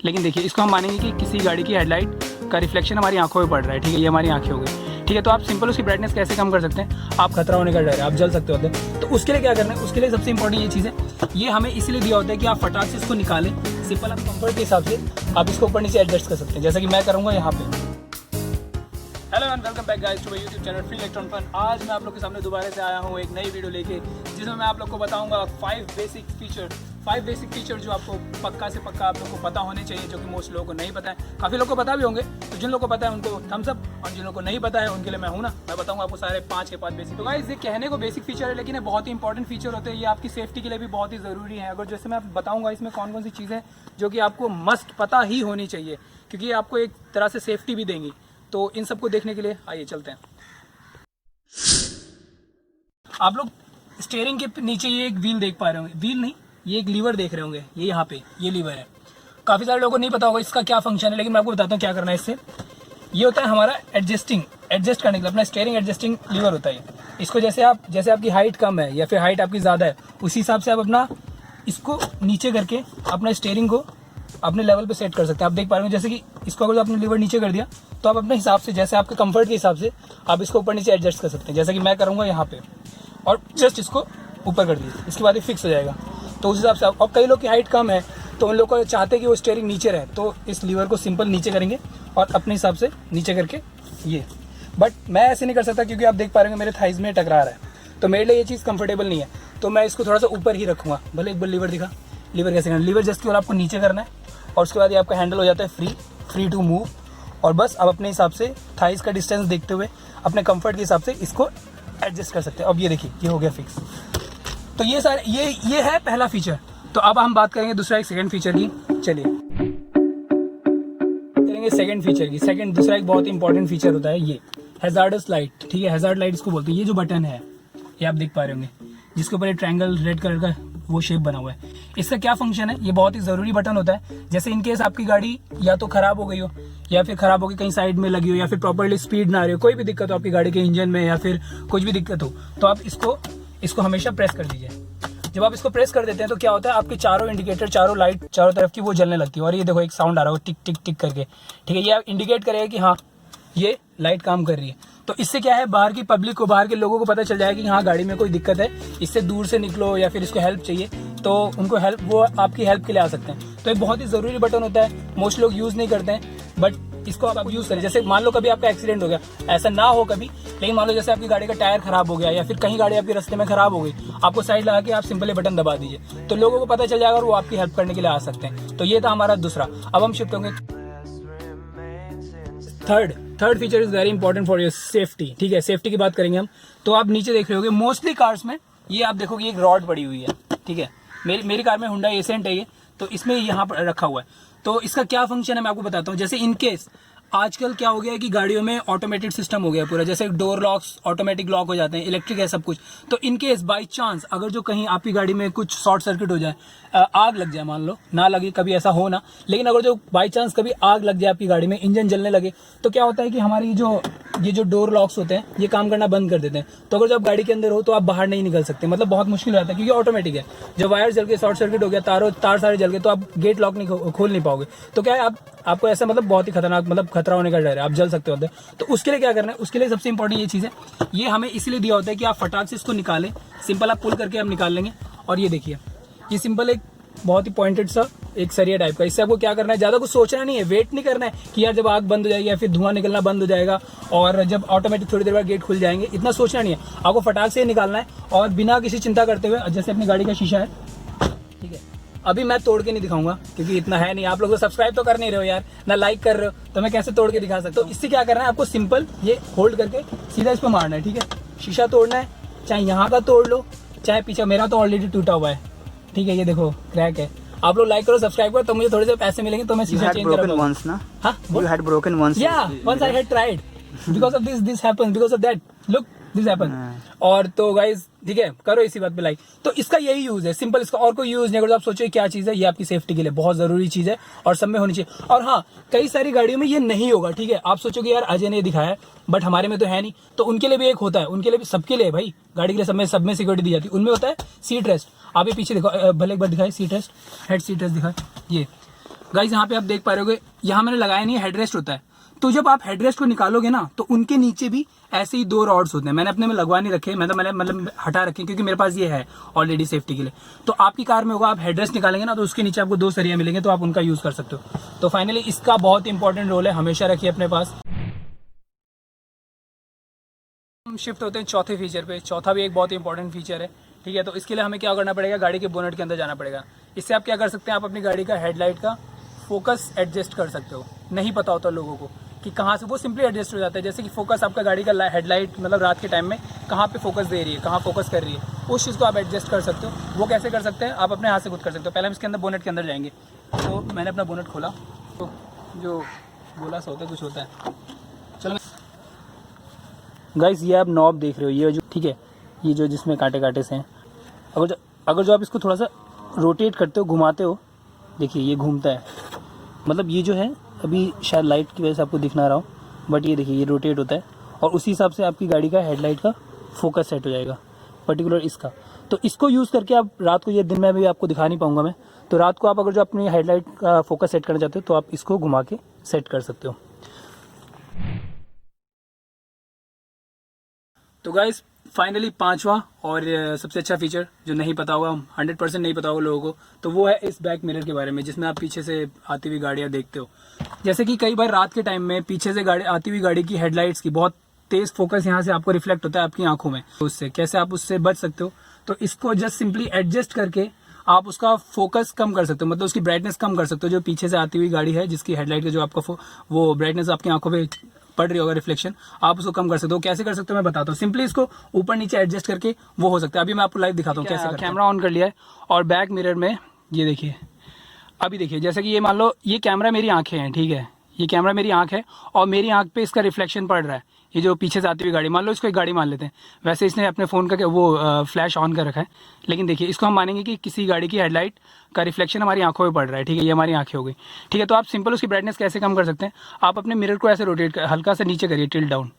लेकिन देखिए इसको हम मानेंगे कि किसी गाड़ी की हेडलाइट का रिफ्लेक्शन हमारी आंखों में पड़ रहा है, ठीक है, ये हमारी आंखें हो गई, ठीक है। तो आप सिंपल उसकी ब्राइटनेस कैसे कम कर सकते हैं, आप खतरा होने का डर है, आप जल सकते होते हैं, तो उसके लिए क्या करना है, उसके लिए सबसे इंपॉर्टेंट ये चीज़ है, ये हमें इसलिए दिया होता है कि आप फटाक से इसको निकालें, सिंपल आप कंफर्ट के हिसाब से आप इसको ऊपर नीचे एडजस्ट कर सकते हैं, जैसा कि मैं करूँगा यहाँ पे। Hello and welcome back guys to my YouTube channel free electron fun. आज मैं आप लोग के सामने दोबारा से आया हूँ एक नई वीडियो लेके, जिसमें मैं आप लोग को बताऊंगा 5 बेसिक फीचर जो आपको पक्का से पक्का आप लोग को पता होने चाहिए, जो कि मोस्ट लोगों को नहीं पता है। काफ़ी लोगों को पता भी होंगे, तो जिन लोगों को पता है उनको थम्स अप, और जिन लोगों को नहीं पता है उनके लिए मैं हूँ ना, मैं बताऊँगा आपको सारे 5 बेसिक। तो गाइस ये कहने को बेसिक फीचर है, लेकिन ये बहुत ही इंपॉर्टेंट फीचर होते हैं, ये आपकी सेफ्टी के लिए भी बहुत ही ज़रूरी है। अगर जैसे मैं बताऊँगा इसमें कौन कौन सी चीज़ें जो कि आपको मस्ट पता ही होनी चाहिए, क्योंकि ये आपको एक तरह से सेफ्टी भी देंगी। तो इन सबको देखने के लिए आइए चलते हैं। आप लोग स्टीयरिंग के नीचे ये एक व्हील देख पा रहे होंगे, व्हील नहीं, ये एक लीवर देख रहे होंगे, ये यहाँ पे ये लीवर है। काफ़ी सारे लोगों को नहीं पता होगा इसका क्या फंक्शन है, लेकिन मैं आपको बताता हूँ क्या करना है इससे। ये होता है हमारा एडजस्ट करने के लिए अपना स्टीयरिंग एडजस्टिंग लीवर होता है। इसको जैसे आपकी हाइट कम है या फिर हाइट आपकी ज़्यादा है, उसी हिसाब से आप अपना इसको नीचे करके अपना स्टीयरिंग को अपने लेवल पे सेट कर सकते हैं। आप देख पा रहे हो, जैसे कि इसको अगर आपने लीवर नीचे कर दिया तो आप अपने हिसाब से, जैसे आपके कंफर्ट के हिसाब से आप इसको ऊपर नीचे एडजस्ट कर सकते हैं, जैसा कि मैं करूँगा यहाँ पे, और जस्ट इसको ऊपर कर दीजिए, इसके बाद ये फिक्स हो जाएगा। तो उस हिसाब से और कई लोग की हाइट कम है तो उन लोग को चाहते हैं कि वो स्टीयरिंग नीचे रहे, तो इस लीवर को सिंपल नीचे करेंगे और अपने हिसाब से नीचे करके ये। बट मैं ऐसे नहीं कर सकता क्योंकि आप देख पा रहे हो मेरे थाइज में टकरा रहा है, तो मेरे लिए ये चीज़ कंफर्टेबल नहीं है, तो मैं इसको थोड़ा सा ऊपर ही रखूँगा। भले एक बार लीवर दिखा, लीवर कैसे करना, लीवर जस्ट केवल आपको नीचे करना है और उसके बाद ये आपका हैंडल हो जाता है फ्री टू मूव, और बस आप अपने हिसाब से थाइस का डिस्टेंस देखते हुए अपने कंफर्ट के हिसाब से इसको एडजस्ट कर सकते हैं। अब ये देखिए ये हो गया फिक्स। तो ये सारे ये है पहला फीचर। तो अब हम बात करेंगे दूसरा एक सेकंड फीचर की। चलिए करेंगे सेकंड फीचर की। दूसरा एक बहुत इंपॉर्टेंट फीचर होता है ये हैजार्डस लाइट, ठीक है, हैजार्ड लाइट इसको बोलते हैं। ये जो बटन है ये आप देख पा रहे होंगे, जिसके ऊपर ये ट्रायंगल रेड कलर का वो शेप बना हुआ है। इसका क्या फंक्शन है, ये बहुत ही ज़रूरी बटन होता है। जैसे इन केस आपकी गाड़ी या तो ख़राब हो गई हो या फिर ख़राब होकर कहीं साइड में लगी हो या फिर प्रॉपर्ली स्पीड ना आ रही हो, कोई भी दिक्कत हो आपकी गाड़ी के इंजन में या फिर कुछ भी दिक्कत हो, तो आप इसको हमेशा प्रेस कर दीजिए। जब आप इसको प्रेस कर देते हैं तो क्या होता है, आपके चारों इंडिकेटर, चारों लाइट, चारों तरफ की वो जलने लगती है। और ये देखो एक साउंड आ रहा है टिक टिक टिक करके, ठीक है, ये इंडिकेट करेगा कि हाँ ये लाइट काम कर रही है। तो इससे क्या है, बाहर की पब्लिक को, बाहर के लोगों को पता चल जाएगा कि हाँ गाड़ी में कोई दिक्कत है, इससे दूर से निकलो, या फिर इसको हेल्प चाहिए तो उनको हेल्प, वो आपकी हेल्प के लिए आ सकते हैं। तो एक बहुत ही ज़रूरी बटन होता है, मोस्ट लोग यूज़ नहीं करते हैं, बट इसको आप यूज़ करें। जैसे मान लो कभी आपका एक्सीडेंट हो गया, ऐसा ना हो कभी, लेकिन मान लो जैसे आपकी गाड़ी का टायर खराब हो गया या फिर कहीं गाड़ी आपके रास्ते में खराब हो गई, आपको साइड लगा के आप सिंपल ये बटन दबा दीजिए, तो लोगों को पता चल जाएगा और वो आपकी हेल्प करने के लिए आ सकते हैं। तो ये था हमारा दूसरा। अब हम शिफ्ट होंगे third feature is very important for your safety, ठीक है, सेफ्टी की बात करेंगे हम। तो आप नीचे देख रहे होगे मोस्टली कार्स में ये आप देखोगे एक रॉड पड़ी हुई है, ठीक है, मेरी कार में हुंडई एसेंट है ये, तो इसमें यहाँ पर रखा हुआ है। तो इसका क्या फंक्शन है मैं आपको बताता हूँ। जैसे इन केस आजकल क्या हो गया है कि गाड़ियों में ऑटोमेटेड सिस्टम हो गया पूरा, जैसे डोर लॉक्स ऑटोमेटिक लॉक हो जाते हैं, इलेक्ट्रिक है सब कुछ। तो इन केस बाई चांस अगर जो कहीं आपकी गाड़ी में कुछ शॉर्ट सर्किट हो जाए, आग लग जाए, मान लो ना लगे, कभी ऐसा हो ना, लेकिन अगर जो बाई चांस कभी आग लग जाए आपकी गाड़ी में, इंजन जलने लगे, तो क्या होता है कि हमारी ये जो डोर लॉक्स होते हैं ये काम करना बंद कर देते हैं। तो अगर जो आप गाड़ी के अंदर हो तो आप बाहर नहीं निकल सकते, मतलब बहुत मुश्किल हो जाता है, क्योंकि ऑटोमेटिक है। जब वायर जल के शॉर्ट सर्किट हो गया, तार सारे जल गए, तो आप गेट लॉक नहीं खोल नहीं पाओगे। तो क्या है, आपको ऐसा मतलब बहुत ही खतरनाक, मतलब खतरा होने का डर है, आप जल सकते होते हैं। तो उसके लिए क्या करना है, उसके लिए सबसे इंपॉर्टेंट ये चीज़ है, ये हमें इसलिए दिया होता है कि आप फटाक से इसको निकालें, सिंपल आप पुल करके हम निकाल लेंगे। और ये देखिए ये सिंपल एक बहुत ही पॉइंटेड सा एक सरिया टाइप का, इससे आपको क्या करना है, ज़्यादा कुछ सोचना नहीं है, वेट नहीं करना है कि यार जब आग बंद हो जाएगी या फिर धुआं निकलना बंद हो जाएगा और जब ऑटोमेटिक थोड़ी देर बाद गेट खुल जाएंगे, इतना सोचना नहीं है, आपको फटाक से निकालना है और बिना किसी चिंता करते हुए। जैसे अपनी गाड़ी का शीशा है, ठीक है, अभी मैं तोड़ के नहीं दिखाऊंगा क्योंकि इतना है नहीं, आप लोग तो सब्सक्राइब तो कर नहीं रहे हो यार, ना लाइक कर रहे हो, तो मैं कैसे तोड़ के दिखा सकता हूँ। तो इससे क्या करना है, आपको सिंपल ये होल्ड करके सीधा इस पर मारना है, ठीक है, शीशा तोड़ना है, चाहे यहाँ का तोड़ लो चाहे पीछे, मेरा तो ऑलरेडी टूटा हुआ है, ठीक है, ये देखो क्रैक है। आप लोग लाइक करो, सब्सक्राइब करो, तो मुझे थोड़े से पैसे मिलेंगे, तो मैं शीशा चेंज करूंगा। हाँ, you had broken once. Yeah, once I had tried. Because of this happened. Because of that, look, this happened. और तो गाइज ठीक है, करो इसी बात पे लाइक। तो इसका यही यूज है, सिंपल, इसका और कोई यूज नहीं। अगर आप सोचो क्या चीज है, ये आपकी सेफ्टी के लिए बहुत जरूरी चीज है और सब में होनी चाहिए। और हाँ, कई सारी गाड़ियों में ये नहीं होगा, ठीक है, आप सोचोगे यार अजय ने दिखाया बट हमारे में तो है नहीं, तो उनके लिए भी एक होता है, उनके लिए भी, सबके लिए भाई, गाड़ी के लिए सब में सिक्योरिटी दी जाती है। उनमें होता है सीट रेस्ट। आप ये पीछे देखो, भले एक बार दिखाए seat rest, head seat rest दिखाए, ये गाइज यहाँ पे आप देख पा रहे होगे, यहाँ मैंने लगाया नहीं है, हेडरेस्ट होता है। तो जब आप हेडरेस्ट को निकालोगे ना तो उनके नीचे भी ऐसे ही 2 रॉड्स होते हैं। मैंने अपने में लगवा नहीं रखे, मैंने मतलब हटा रखे क्योंकि मेरे पास ये है ऑलरेडी सेफ्टी के लिए। तो आपकी कार में होगा, आप हेडरेस्ट निकालेंगे ना तो उसके नीचे आपको 2 सरिया मिलेंगे, तो आप उनका यूज कर सकते हो। तो फाइनली इसका बहुत इंपॉर्टेंट रोल है, हमेशा रखिए अपने पास। हम शिफ्ट होते हैं चौथे फीचर पे। चौथा भी एक बहुत इंपॉर्टेंट फीचर है, ठीक है। तो इसके लिए हमें क्या करना पड़ेगा, गाड़ी के बोनेट के अंदर जाना पड़ेगा। इससे आप क्या कर सकते हैं, आप अपनी गाड़ी का हेडलाइट का फोकस एडजस्ट कर सकते हो। नहीं पता होता लोगों को कि कहाँ से, वो सिंपली एडजस्ट हो जाता है। जैसे कि फोकस आपका गाड़ी का हेडलाइट मतलब रात के टाइम में कहाँ पे फोकस दे रही है, कहाँ फोकस कर रही है, उस चीज़ को आप एडजस्ट कर सकते हो। वो कैसे कर सकते हैं, आप अपने हाथ से खुद कर सकते हो। पहले हम इसके अंदर बोनेट के अंदर जाएंगे। तो मैंने अपना बोनेट खोला, तो जो गोला सा होता है कुछ होता है। चलो गाइस, ये आप नॉब देख रहे हो, ये जो ठीक है, ये जो जिसमें कांटे कांटे से हैं, अगर जो आप इसको थोड़ा सा रोटेट करते हो, घुमाते हो, देखिए ये घूमता है। मतलब ये जो है अभी शायद लाइट की वजह से आपको दिख ना रहा हो, बट ये देखिए ये रोटेट होता है और उसी हिसाब से आपकी गाड़ी का हेडलाइट का फोकस सेट हो जाएगा, पर्टिकुलर इसका। तो इसको यूज़ करके आप रात को, ये दिन में भी आपको दिखा नहीं पाऊंगा मैं, तो रात को आप अगर जो अपनी हेडलाइट का फोकस सेट करना चाहते हो तो आप इसको घुमा के सेट कर सकते हो। तो गाइस फाइनली पांचवा और सबसे अच्छा फीचर जो नहीं पता होगा, 100% नहीं पता होगा लोगों को, तो वो है इस बैक मिरर के बारे में, जिसमें आप पीछे से आती हुई गाड़ियां देखते हो। जैसे कि कई बार रात के टाइम में पीछे से गाड़ी आती हुई गाड़ी की हेडलाइट्स की बहुत तेज फोकस यहाँ से आपको रिफ्लेक्ट होता है आपकी आंखों में। तो उससे कैसे आप उससे बच सकते हो, तो इसको जस्ट सिंपली एडजस्ट करके आप उसका फोकस कम कर सकते हो, मतलब उसकी ब्राइटनेस कम कर सकते हो। जो पीछे से आती हुई गाड़ी है जिसकी हेडलाइट का जो आपका वो ब्राइटनेस आपकी आंखों पे पड़ रही होगा, रिफ्लेक्शन, आप उसको कम कर सकते हो। कैसे कर सकते हो मैं बताता हूँ। सिंपली इसको ऊपर नीचे एडजस्ट करके वो हो सकता है। अभी मैं आपको लाइव दिखाता हूँ कैसे। कैमरा ऑन कर लिया है और बैक मिरर में ये देखिए, अभी देखिए, जैसे कि ये मान लो ये कैमरा मेरी आंखें हैं, ठीक है, ये कैमरा मेरी आंख है और मेरी आंख पे इसका रिफ्लेक्शन पड़ रहा है। ये जो पीछे से आती हुई गाड़ी, मान लो इसको एक गाड़ी मान लेते हैं, वैसे इसने अपने फ़ोन का वो फ्लैश ऑन कर रखा है, लेकिन देखिए इसको हम मानेंगे कि किसी गाड़ी की हेडलाइट का रिफ्लेक्शन हमारी आंखों में पड़ रहा है, ठीक है, ये हमारी आंखें हो गई, ठीक है। तो आप सिंपल उसकी ब्राइटनेस कैसे कम कर सकते हैं, आप अपने मिरर को ऐसे रोटेट कर हल्का सा नीचे करिए, टिल्ट डाउन,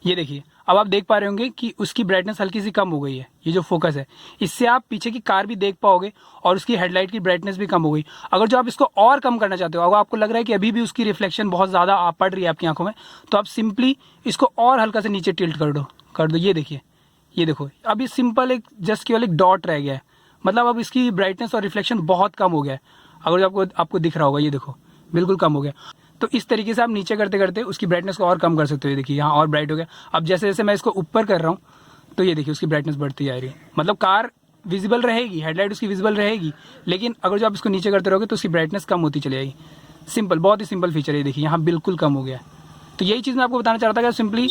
ये देखिए, अब आप देख पा रहे होंगे कि उसकी ब्राइटनेस हल्की सी कम हो गई है। ये जो फोकस है, इससे आप पीछे की कार भी देख पाओगे और उसकी हेडलाइट की ब्राइटनेस भी कम हो गई। अगर जो आप इसको और कम करना चाहते हो, अगर आपको लग रहा है कि अभी भी उसकी रिफ्लेक्शन बहुत ज़्यादा पड़ रही है आपकी आंखों में, तो आप सिंपली इसको और हल्का से नीचे टिल्ट कर दो। ये देखिए, ये देखो, अभी सिंपल एक जस्ट केवल एक डॉट रह गया है, मतलब अब इसकी ब्राइटनेस और रिफ्लेक्शन बहुत कम हो गया है। अगर जो आपको दिख रहा होगा, ये देखो बिल्कुल कम हो गया। तो इस तरीके से आप नीचे करते करते उसकी ब्राइटनेस को और कम कर सकते हो। ये देखिए यहाँ और ब्राइट हो गया। अब जैसे जैसे मैं इसको ऊपर कर रहा हूँ तो ये देखिए उसकी ब्राइटनेस बढ़ती जा रही है, मतलब कार विजिबल रहेगी, हेडलाइट उसकी विजिबल रहेगी, लेकिन अगर जो आप इसको नीचे करते रहोगे तो उसकी ब्राइटनेस कम होती चली जाएगी। सिंपल, बहुत ही सिंपल फीचर है। देखिए यहाँ बिल्कुल कम हो गया है। तो यही चीज़ मैं आपको बताना चाह रहा था कि सिंपली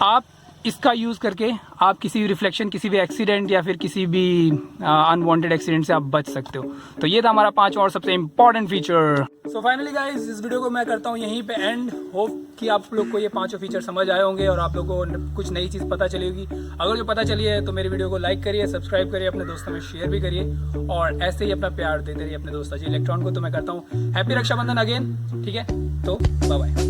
आप इसका यूज़ करके आप किसी भी रिफ्लेक्शन, किसी भी एक्सीडेंट या फिर किसी भी अनवांटेड एक्सीडेंट से आप बच सकते हो। तो ये था हमारा 5 और सबसे important feature. So finally guys, इस वीडियो को मैं करता हूँ यहीं पे एंड। होप कि आप लोग को ये 5 फीचर समझ आए होंगे और आप लोगों को कुछ नई चीज़ पता चली होगी। अगर जो पता चली है तो मेरी वीडियो को लाइक करिए, सब्सक्राइब करिए, अपने दोस्तों में शेयर भी करिए और ऐसे ही अपना प्यार देते रहिए अपने दोस्त अजय इलेक्ट्रॉन को। तो मैं करता हूँ हैप्पी रक्षाबंधन अगेन, ठीक है, तो बाय बाय।